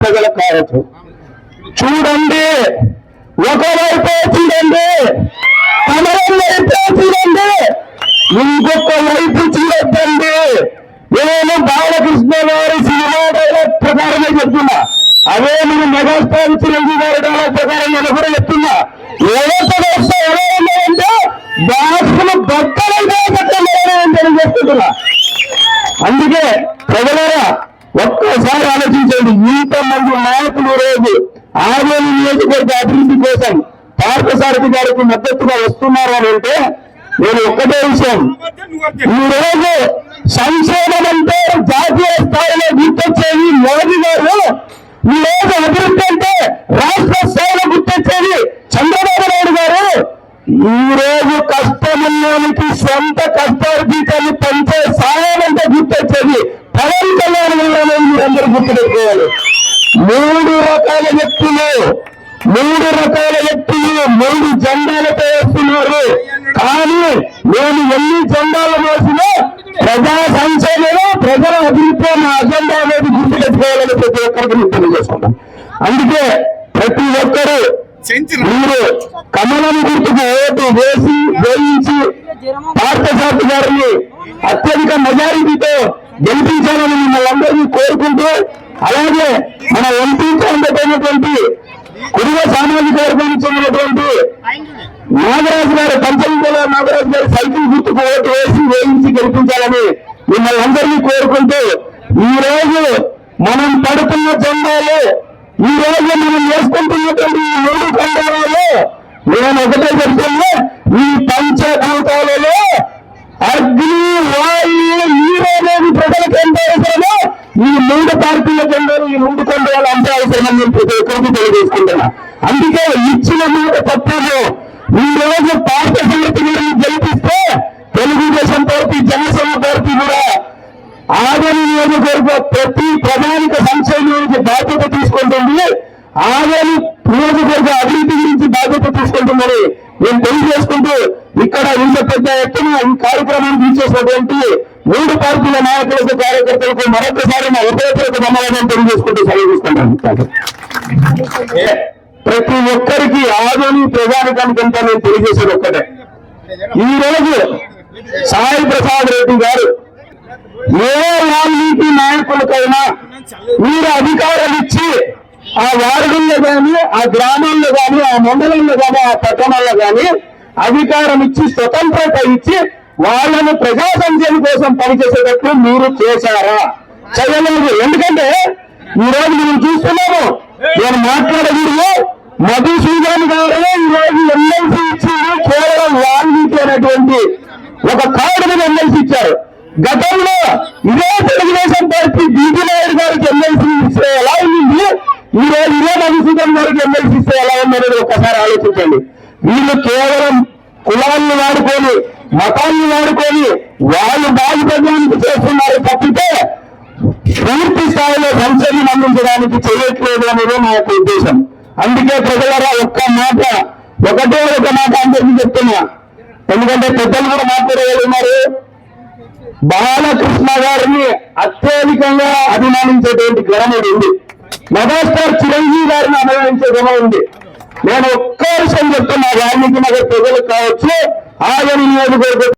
ప్రజలకు కావచ్చు. చూడండి, ఒకవైపు చూడండి, కమలం వైపు చూడండి, ఇంకొక వైపు చూడొద్దండి. నేను బాలకృష్ణ గారి సినిమా డైలాగ్ ప్రకారమే చెప్తున్నా, అదే నేను మెగాస్టార్ చిరంజీవి గారి డైలాగ్ ప్రకారం నేను కూడా చెప్తున్నా. ఎవరితో ఎలా ఉన్నాయంటే బాక్సులు బట్టలైతే చెప్తున్నా. అందుకే ప్రజలారా ఒక్కసారి ఆలోచించండి. ఇంతమంది నాయకులు రోజు ఆర్మూరు నియోజకవర్గ అభివృద్ధి కోసం పార్థసారథి గారికి మద్దతుగా వస్తున్నారు అని అంటే నేను ఒక్కటే విషయం, ఈ రోజు సంక్షేమం అంటే జాతీయ స్థాయిలో గుర్తొచ్చేది మోదీ గారు, ఈ రోజు అభివృద్ధి అంటే రాష్ట్ర స్థాయిలో గుర్తొచ్చేది చంద్రబాబు నాయుడు గారు. ఈ రోజు కష్టముల్లోనికి సొంత కష్టార్జితాన్ని పంచే సాయం అంటే గుర్తొచ్చేది పవన్ కళ్యాణ్ గారు. మీరందరూ గుర్తుపెట్టుకోవాలి. మూడు రకాల వ్యక్తులు మూడు జెండాలతో వేస్తున్నారు. కానీ నేను ఎన్ని జెండాలు మోసినా ప్రజా సంక్షేమం, ప్రజల అభివృద్ధి నా అజెండా అనేది గుర్తుపెట్టుకోవాలని ప్రతి ఒక్కరికి నేను తెలియజేస్తున్నాను. అందుకే ప్రతి ఒక్కరూ మీరు కమలం గుర్తుకు ఓటు వేయించి పార్థసారథి గారిని అత్యధిక మెజారిటీతో గెలిపించాలని మిమ్మల్ని అందరినీ కోరుకుంటూ, అలాగే మన ఎంపీగా ఉండేటటువంటి కుటుంబ సామాజిక వర్గానికి చెందినటువంటి నాగరాజు గారు, పంచమిల నాగరాజు గారు సైకిల్ గుర్తుకు ఓటు వేయించి గెలిపించాలని మిమ్మల్ని అందరినీ కోరుకుంటూ, ఈ రోజు మనం పడుతున్న జెండాలు, ఈ రోజు మనం వేసుకుంటున్నటువంటి ఈ మూడు ఖండాలలో నేను ఒకటే చెప్తున్నా, ఈ పంచభూతాలలో అగ్ని, వాయు, నీరు అనేది ప్రజలకు ఎంత అవసరమో ఈ మూడు పార్టీల జెండాలు, ఈ మూడు ఖండాలు అంత అవసరమని నేను ప్రతి ఒక్కరికి తెలియజేసుకుంటున్నా. అందుకే ఇచ్చిన మాట తప్పదు. ఈ రోజు పార్థసారథి గారిని గెలిపిస్తే తెలుగుదేశం పార్టీ, జనసేన పార్టీ కూడా ఆదరణ నియోజకవర్గ ప్రతి ప్రధానిక సంక్షేమానికి బాధ్యత తీసుకుంటుంది, ఆదరణ నియోజకవర్గ అభివృద్ధి గురించి బాధ్యత తీసుకుంటుందని నేను తెలియజేసుకుంటూ, ఇక్కడ ఇంత పెద్ద ఎత్తున ఈ కార్యక్రమాన్ని తీసేసినటువంటి మూడు పార్టీల నాయకులకు, కార్యకర్తలకు మరొకసారి నా హృదయపూర్వక ధన్యవాదాలు తెలియజేసుకుంటూ సెలవు తీసుకుంటాను. ప్రతి ఒక్కరికి ఆదరణ ప్రజానికానికి అంతా నేను తెలియజేసేది ఒక్కటే, ఈ రోజు సాయి ప్రసాద్ రెడ్డి గారు ఏ వాల్మీకి నాయకులకైనా మీరు అధికారం ఇచ్చి ఆ వార్డుల్లో కానీ, ఆ గ్రామాల్లో కానీ, ఆ మండలంలో కానీ, ఆ పట్టణాల్లో కానీ అధికారం ఇచ్చి స్వతంత్రత ఇచ్చి వాళ్ళను ప్రజా సంక్షేమం కోసం పనిచేసేటట్లు మీరు చేశారా? చేయలేదు. ఎందుకంటే ఈ రోజు మనం చూస్తున్నాము, నేను మాట్లాడకూడదు, మధుసూదన్ గారు ఈ రోజు ఎమ్మెల్సీ ఇచ్చింది కేవలం వాల్మీకి అనేటువంటి ఒక కార్డు మీద ఎమ్మెల్సీ ఇచ్చారు. గతంలో ఇదే తెలుగుదేశం పార్టీ బీజీ నాయుడు గారికి ఎమ్మెల్సీ ఇస్తే ఎలా ఉంది, ఈ రోజు ఇదే మధుసూదన్ గారికి ఎమ్మెల్సీ ఇస్తే ఎలా ఉందనేది ఒకసారి ఆలోచించండి. వీళ్ళు కేవలం కులాన్ని వాడుకొని, మతాన్ని వాడుకొని వాళ్ళు బాధపడడానికి చేస్తున్నారు తప్పితే పూర్తి స్థాయిలో సంక్షేమం అందించడానికి చేయట్లేదు అనేది నా యొక్క ఉద్దేశం. అందుకే ప్రజలరా ఒకటే ఒక మాట అందరికీ చెప్తున్నా, ఎందుకంటే పెద్దలు కూడా మాట్లాడగలుగుతున్నారు. బాలకృష్ణ గారిని అత్యధికంగా అభిమానించేటువంటి గ్రహం ఉంది, మెగాస్టార్ చిరంజీవి గారిని అభిమానించే గ్రహం ఉంది. నేను ఒక్క విషయం చెప్తున్నా, వాల్మీకి నగర్ ప్రజలకు కావచ్చు, ఆదరణ నియోజకవర్గం